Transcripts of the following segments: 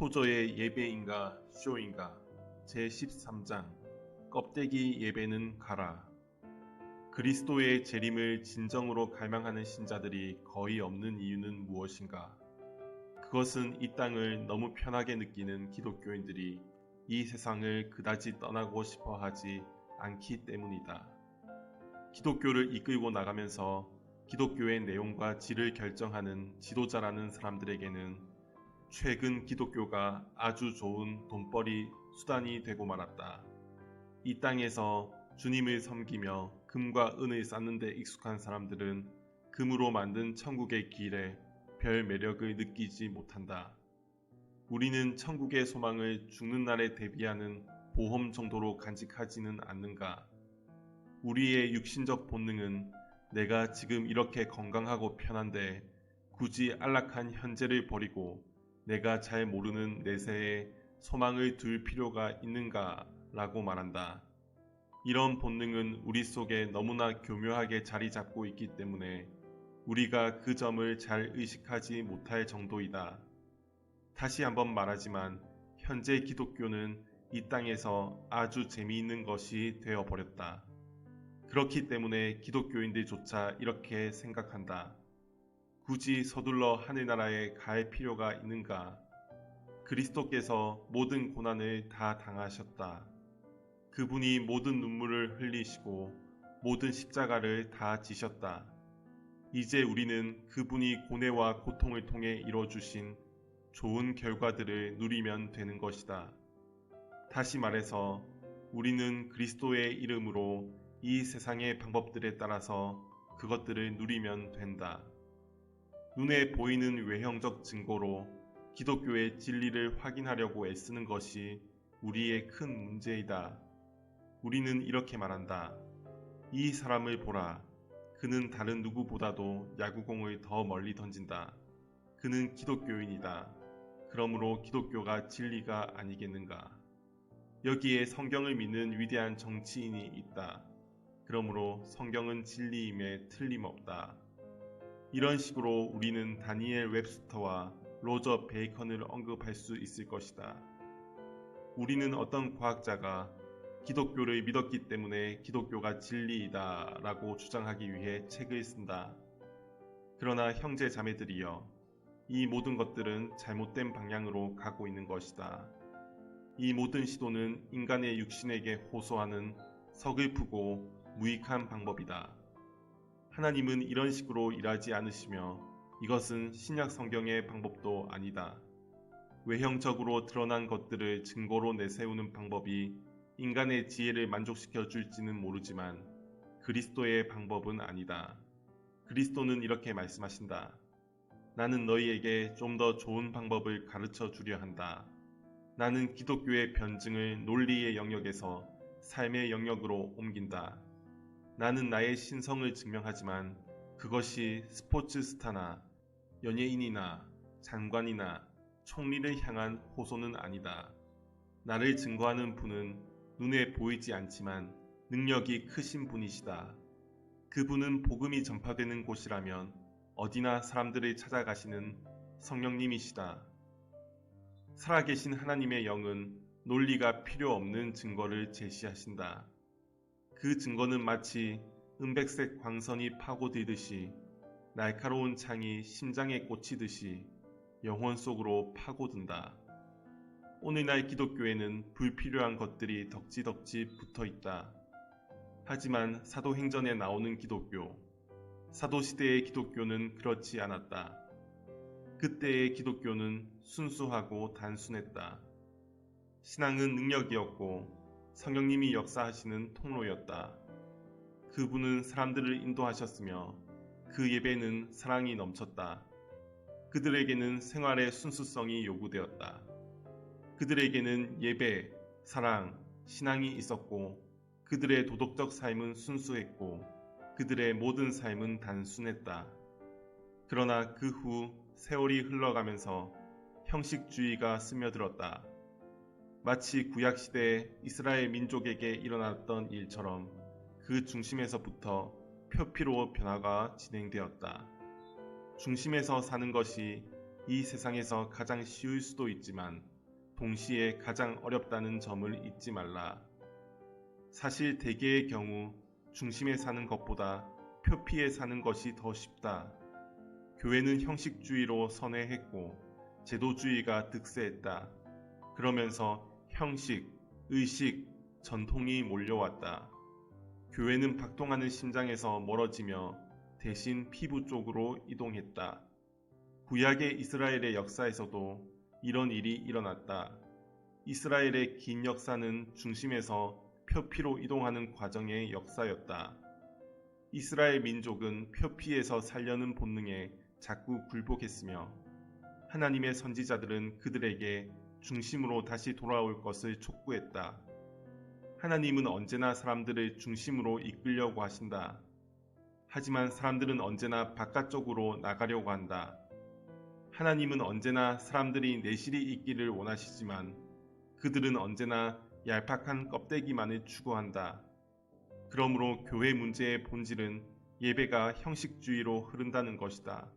토저의 예배인가 쇼인가 제13장 껍데기 예배는 가라. 그리스도의 재림을 진정으로 갈망하는 신자들이 거의 없는 이유는 무엇인가? 그것은 이 땅을 너무 편하게 느끼는 기독교인들이 이 세상을 그다지 떠나고 싶어 하지 않기 때문이다. 기독교를 이끌고 나가면서 기독교의 내용과 질을 결정하는 지도자라는 사람들에게는 최근 기독교가 아주 좋은 돈벌이 수단이 되고 말았다. 이 땅에서 주님을 섬기며 금과 은을 쌓는 데 익숙한 사람들은 금으로 만든 천국의 길에 별 매력을 느끼지 못한다. 우리는 천국의 소망을 죽는 날에 대비하는 보험 정도로 간직하지는 않는가? 우리의 육신적 본능은 내가 지금 이렇게 건강하고 편한데 굳이 안락한 현재를 버리고 내가 잘 모르는 내세에 소망을 둘 필요가 있는가? 라고 말한다. 이런 본능은 우리 속에 너무나 교묘하게 자리 잡고 있기 때문에 우리가 그 점을 잘 의식하지 못할 정도이다. 다시 한번 말하지만 현재 기독교는 이 땅에서 아주 재미있는 것이 되어버렸다. 그렇기 때문에 기독교인들조차 이렇게 생각한다. 굳이 서둘러 하늘나라에 갈 필요가 있는가? 그리스도께서 모든 고난을 다 당하셨다. 그분이 모든 눈물을 흘리시고 모든 십자가를 다 지셨다. 이제 우리는 그분이 고뇌와 고통을 통해 이뤄주신 좋은 결과들을 누리면 되는 것이다. 다시 말해서 우리는 그리스도의 이름으로 이 세상의 방법들에 따라서 그것들을 누리면 된다. 눈에 보이는 외형적 증거로 기독교의 진리를 확인하려고 애쓰는 것이 우리의 큰 문제이다. 우리는 이렇게 말한다. 이 사람을 보라. 그는 다른 누구보다도 야구공을 더 멀리 던진다. 그는 기독교인이다. 그러므로 기독교가 진리가 아니겠는가? 여기에 성경을 믿는 위대한 정치인이 있다. 그러므로 성경은 진리임에 틀림없다. 이런 식으로 우리는 다니엘 웹스터와 로저 베이컨을 언급할 수 있을 것이다. 우리는 어떤 과학자가 기독교를 믿었기 때문에 기독교가 진리이다 라고 주장하기 위해 책을 쓴다. 그러나 형제 자매들이여, 이 모든 것들은 잘못된 방향으로 가고 있는 것이다. 이 모든 시도는 인간의 육신에게 호소하는 서글프고 무익한 방법이다. 하나님은 이런 식으로 일하지 않으시며 이것은 신약 성경의 방법도 아니다. 외형적으로 드러난 것들을 증거로 내세우는 방법이 인간의 지혜를 만족시켜 줄지는 모르지만 그리스도의 방법은 아니다. 그리스도는 이렇게 말씀하신다. 나는 너희에게 좀 더 좋은 방법을 가르쳐 주려 한다. 나는 기독교의 변증을 논리의 영역에서 삶의 영역으로 옮긴다. 나는 나의 신성을 증명하지만 그것이 스포츠 스타나 연예인이나 장관이나 총리를 향한 호소는 아니다. 나를 증거하는 분은 눈에 보이지 않지만 능력이 크신 분이시다. 그분은 복음이 전파되는 곳이라면 어디나 사람들을 찾아가시는 성령님이시다. 살아계신 하나님의 영은 논리가 필요 없는 증거를 제시하신다. 그 증거는 마치 은백색 광선이 파고들듯이 날카로운 창이 심장에 꽂히듯이 영혼 속으로 파고든다. 오늘날 기독교에는 불필요한 것들이 덕지덕지 붙어 있다. 하지만 사도행전에 나오는 기독교, 사도시대의 기독교는 그렇지 않았다. 그때의 기독교는 순수하고 단순했다. 신앙은 능력이었고 성령님이 역사하시는 통로였다. 그분은 사람들을 인도하셨으며 그 예배는 사랑이 넘쳤다. 그들에게는 생활의 순수성이 요구되었다. 그들에게는 예배, 사랑, 신앙이 있었고 그들의 도덕적 삶은 순수했고 그들의 모든 삶은 단순했다. 그러나 그 후 세월이 흘러가면서 형식주의가 스며들었다. 마치 구약시대에 이스라엘 민족에게 일어났던 일처럼 그 중심에서부터 표피로 변화가 진행되었다. 중심에서 사는 것이 이 세상에서 가장 쉬울 수도 있지만 동시에 가장 어렵다는 점을 잊지 말라. 사실 대개의 경우 중심에 사는 것보다 표피에 사는 것이 더 쉽다. 교회는 형식주의로 선회했고 제도주의가 득세했다. 그러면서 형식, 의식, 전통이 몰려왔다. 교회는 박동하는 심장에서 멀어지며 대신 피부 쪽으로 이동했다. 구약의 이스라엘의 역사에서도 이런 일이 일어났다. 이스라엘의 긴 역사는 중심에서 표피로 이동하는 과정의 역사였다. 이스라엘 민족은 표피에서 살려는 본능에 자꾸 굴복했으며 하나님의 선지자들은 그들에게 중심으로 다시 돌아올 것을 촉구했다. 하나님은 언제나 사람들을 중심으로 이끌려고 하신다. 하지만 사람들은 언제나 바깥쪽으로 나가려고 한다. 하나님은 언제나 사람들이 내실이 있기를 원하시지만 그들은 언제나 얄팍한 껍데기만을 추구한다. 그러므로 교회 문제의 본질은 예배가 형식주의로 흐른다는 것이다.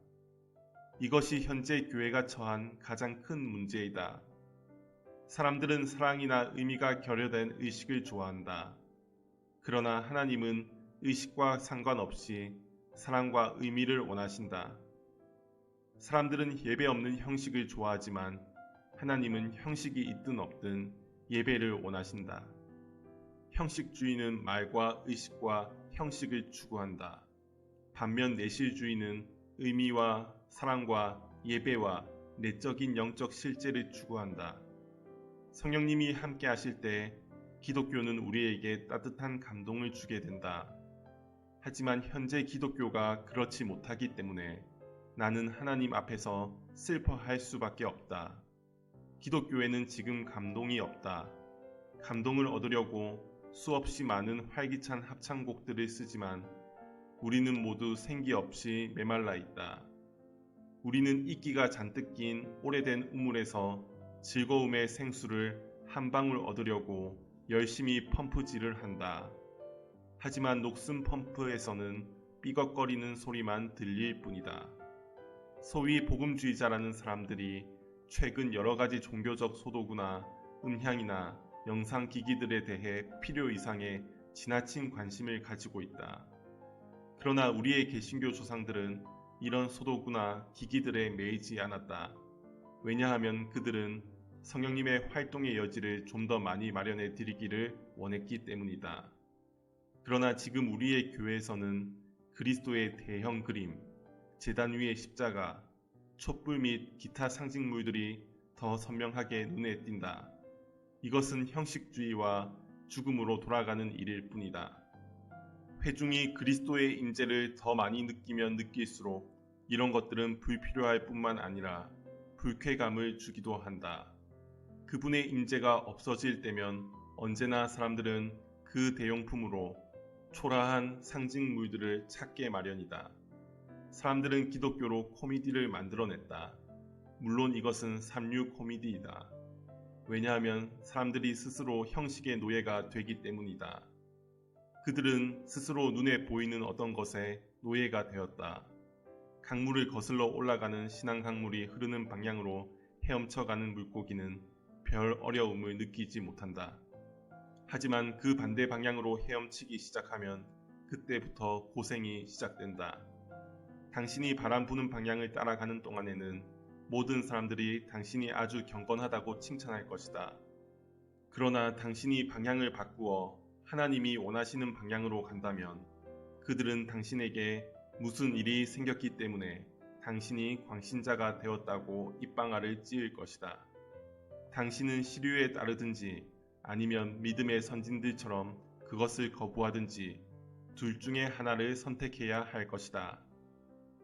이것이 현재 교회가 처한 가장 큰 문제이다. 사람들은 사랑이나 의미가 결여된 의식을 좋아한다. 그러나 하나님은 의식과 상관없이 사랑과 의미를 원하신다. 사람들은 예배 없는 형식을 좋아하지만 하나님은 형식이 있든 없든 예배를 원하신다. 형식주의는 말과 의식과 형식을 추구한다. 반면 내실주의는 의미와 사랑과 예배와 내적인 영적 실제를 추구한다. 성령님이 함께 하실 때 기독교는 우리에게 따뜻한 감동을 주게 된다. 하지만 현재 기독교가 그렇지 못하기 때문에 나는 하나님 앞에서 슬퍼할 수밖에 없다. 기독교에는 지금 감동이 없다. 감동을 얻으려고 수없이 많은 활기찬 합창곡들을 쓰지만 우리는 모두 생기 없이 메말라 있다. 우리는 이끼가 잔뜩 낀 오래된 우물에서 즐거움의 생수를 한 방울 얻으려고 열심히 펌프질을 한다. 하지만 녹슨 펌프에서는 삐걱거리는 소리만 들릴 뿐이다. 소위 복음주의자라는 사람들이 최근 여러 가지 종교적 소도구나 음향이나 영상기기들에 대해 필요 이상의 지나친 관심을 가지고 있다. 그러나 우리의 개신교 조상들은 이런 소도구나 기기들에 매이지 않았다. 왜냐하면 그들은 성령님의 활동의 여지를 좀 더 많이 마련해 드리기를 원했기 때문이다. 그러나 지금 우리의 교회에서는 그리스도의 대형 그림, 제단 위의 십자가, 촛불 및 기타 상징물들이 더 선명하게 눈에 띈다. 이것은 형식주의와 죽음으로 돌아가는 일일 뿐이다. 회중이 그리스도의 임재를 더 많이 느끼면 느낄수록 이런 것들은 불필요할 뿐만 아니라 불쾌감을 주기도 한다. 그분의 임재가 없어질 때면 언제나 사람들은 그 대용품으로 초라한 상징물들을 찾게 마련이다. 사람들은 기독교로 코미디를 만들어냈다. 물론 이것은 삼류 코미디이다. 왜냐하면 사람들이 스스로 형식의 노예가 되기 때문이다. 그들은 스스로 눈에 보이는 어떤 것에 노예가 되었다. 강물을 거슬러 올라가는 신앙 강물이 흐르는 방향으로 헤엄쳐가는 물고기는 별 어려움을 느끼지 못한다. 하지만 그 반대 방향으로 헤엄치기 시작하면 그때부터 고생이 시작된다. 당신이 바람 부는 방향을 따라가는 동안에는 모든 사람들이 당신이 아주 경건하다고 칭찬할 것이다. 그러나 당신이 방향을 바꾸어 하나님이 원하시는 방향으로 간다면 그들은 당신에게 무슨 일이 생겼기 때문에 당신이 광신자가 되었다고 입방아를 찌을 것이다. 당신은 시류에 따르든지 아니면 믿음의 선진들처럼 그것을 거부하든지 둘 중에 하나를 선택해야 할 것이다.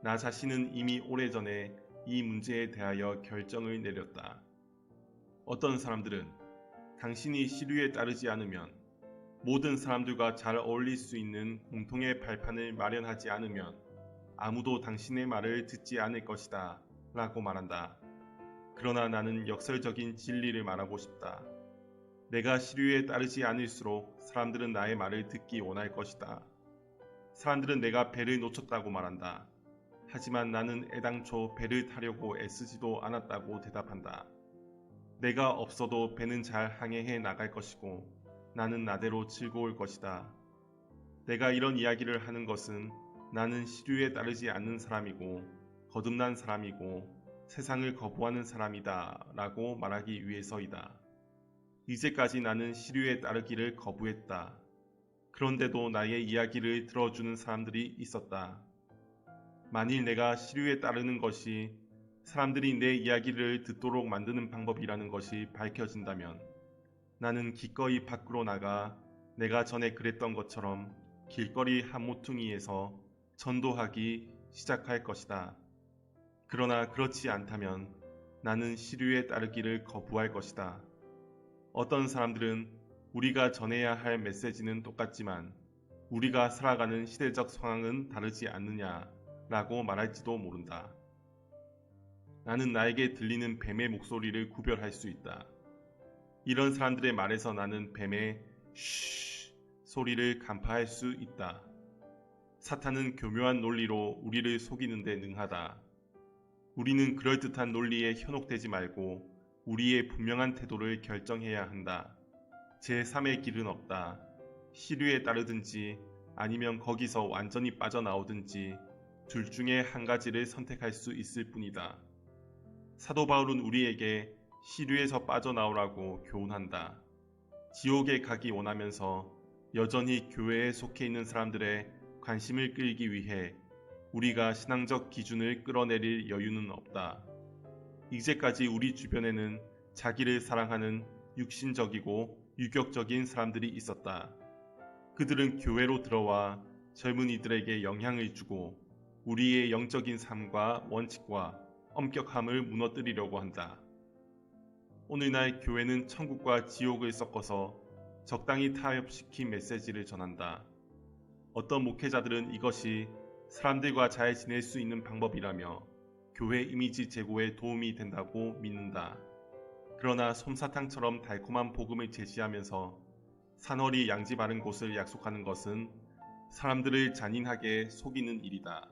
나 자신은 이미 오래전에 이 문제에 대하여 결정을 내렸다. 어떤 사람들은 당신이 시류에 따르지 않으면 모든 사람들과 잘 어울릴 수 있는 공통의 발판을 마련하지 않으면 아무도 당신의 말을 듣지 않을 것이다 라고 말한다. 그러나 나는 역설적인 진리를 말하고 싶다. 내가 시류에 따르지 않을수록 사람들은 나의 말을 듣기 원할 것이다. 사람들은 내가 배를 놓쳤다고 말한다. 하지만 나는 애당초 배를 타려고 애쓰지도 않았다고 대답한다. 내가 없어도 배는 잘 항해해 나갈 것이고 나는 나대로 즐거울 것이다. 내가 이런 이야기를 하는 것은 나는 시류에 따르지 않는 사람이고 거듭난 사람이고 세상을 거부하는 사람이다 라고 말하기 위해서이다. 이제까지 나는 시류에 따르기를 거부했다. 그런데도 나의 이야기를 들어주는 사람들이 있었다. 만일 내가 시류에 따르는 것이 사람들이 내 이야기를 듣도록 만드는 방법이라는 것이 밝혀진다면 나는 기꺼이 밖으로 나가 내가 전에 그랬던 것처럼 길거리 한 모퉁이에서 전도하기 시작할 것이다. 그러나 그렇지 않다면 나는 시류에 따르기를 거부할 것이다. 어떤 사람들은 우리가 전해야 할 메시지는 똑같지만 우리가 살아가는 시대적 상황은 다르지 않느냐라고 말할지도 모른다. 나는 나에게 들리는 뱀의 목소리를 구별할 수 있다. 이런 사람들의 말에서 나는 뱀의 쉬 소리를 간파할 수 있다. 사탄은 교묘한 논리로 우리를 속이는 데 능하다. 우리는 그럴듯한 논리에 현혹되지 말고 우리의 분명한 태도를 결정해야 한다. 제3의 길은 없다. 시류에 따르든지 아니면 거기서 완전히 빠져나오든지 둘 중에 한 가지를 선택할 수 있을 뿐이다. 사도 바울은 우리에게 시류에서 빠져나오라고 교훈한다. 지옥에 가기 원하면서 여전히 교회에 속해 있는 사람들의 관심을 끌기 위해 우리가 신앙적 기준을 끌어내릴 여유는 없다. 이제까지 우리 주변에는 자기를 사랑하는 육신적이고 유격적인 사람들이 있었다. 그들은 교회로 들어와 젊은이들에게 영향을 주고 우리의 영적인 삶과 원칙과 엄격함을 무너뜨리려고 한다. 오늘날 교회는 천국과 지옥을 섞어서 적당히 타협시킨 메시지를 전한다. 어떤 목회자들은 이것이 사람들과 잘 지낼 수 있는 방법이라며 교회 이미지 제고에 도움이 된다고 믿는다. 그러나 솜사탕처럼 달콤한 복음을 제시하면서 산허리 양지 바른 곳을 약속하는 것은 사람들을 잔인하게 속이는 일이다.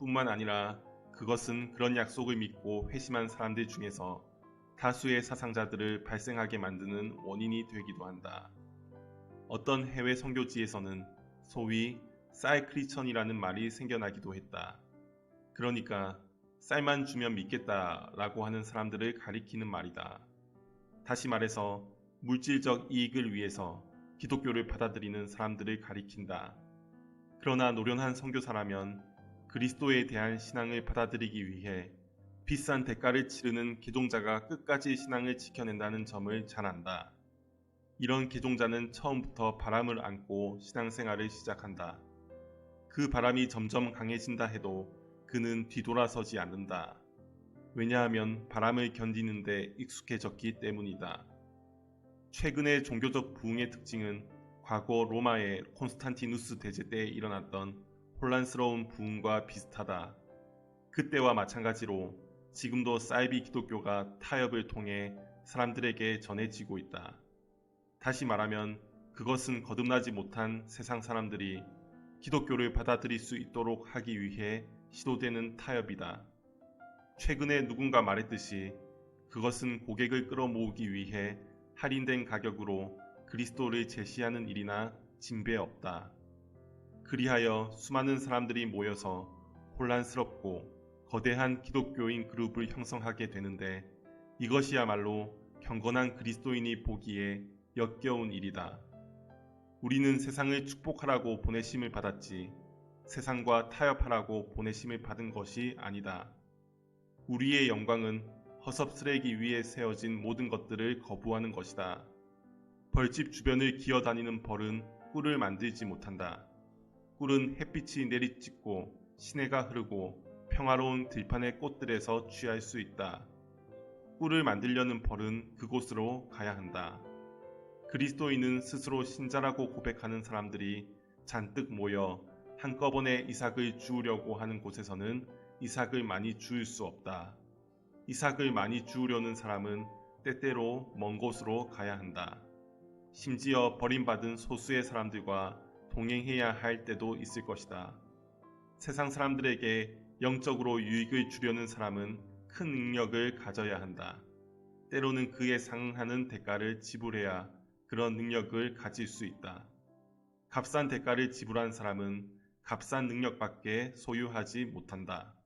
뿐만 아니라 그것은 그런 약속을 믿고 회심한 사람들 중에서 다수의 사상자들을 발생하게 만드는 원인이 되기도 한다. 어떤 해외 선교지에서는 소위 쌀 크리스천이라는 말이 생겨나기도 했다. 그러니까 쌀만 주면 믿겠다라고 하는 사람들을 가리키는 말이다. 다시 말해서 물질적 이익을 위해서 기독교를 받아들이는 사람들을 가리킨다. 그러나 노련한 선교사라면 그리스도에 대한 신앙을 받아들이기 위해 비싼 대가를 치르는 개종자가 끝까지 신앙을 지켜낸다는 점을 잘 안다. 이런 개종자는 처음부터 바람을 안고 신앙생활을 시작한다. 그 바람이 점점 강해진다 해도 그는 뒤돌아서지 않는다. 왜냐하면 바람을 견디는 데 익숙해졌기 때문이다. 최근의 종교적 부흥의 특징은 과거 로마의 콘스탄티누스 대제 때 일어났던 혼란스러운 부흥과 비슷하다. 그때와 마찬가지로 지금도 사이비 기독교가 타협을 통해 사람들에게 전해지고 있다. 다시 말하면 그것은 거듭나지 못한 세상 사람들이 기독교를 받아들일 수 있도록 하기 위해 시도되는 타협이다. 최근에 누군가 말했듯이 그것은 고객을 끌어모으기 위해 할인된 가격으로 그리스도를 제시하는 일이나 진배 없다. 그리하여 수많은 사람들이 모여서 혼란스럽고 거대한 기독교인 그룹을 형성하게 되는데 이것이야말로 경건한 그리스도인이 보기에 역겨운 일이다. 우리는 세상을 축복하라고 보내심을 받았지 세상과 타협하라고 보내심을 받은 것이 아니다. 우리의 영광은 허섭스레기 위에 세워진 모든 것들을 거부하는 것이다. 벌집 주변을 기어다니는 벌은 꿀을 만들지 못한다. 꿀은 햇빛이 내리찍고 시내가 흐르고 평화로운 들판의 꽃들에서 취할 수 있다. 꿀을 만들려는 벌은 그곳으로 가야 한다. 그리스도인은 스스로 신자라고 고백하는 사람들이 잔뜩 모여 한꺼번에 이삭을 주우려고 하는 곳에서는 이삭을 많이 주울 수 없다. 이삭을 많이 주우려는 사람은 때때로 먼 곳으로 가야 한다. 심지어 버림받은 소수의 사람들과 동행해야 할 때도 있을 것이다. 세상 사람들에게 영적으로 유익을 주려는 사람은 큰 능력을 가져야 한다. 때로는 그에 상응하는 대가를 지불해야 그런 능력을 가질 수 있다. 값싼 대가를 지불한 사람은 값싼 능력밖에 소유하지 못한다.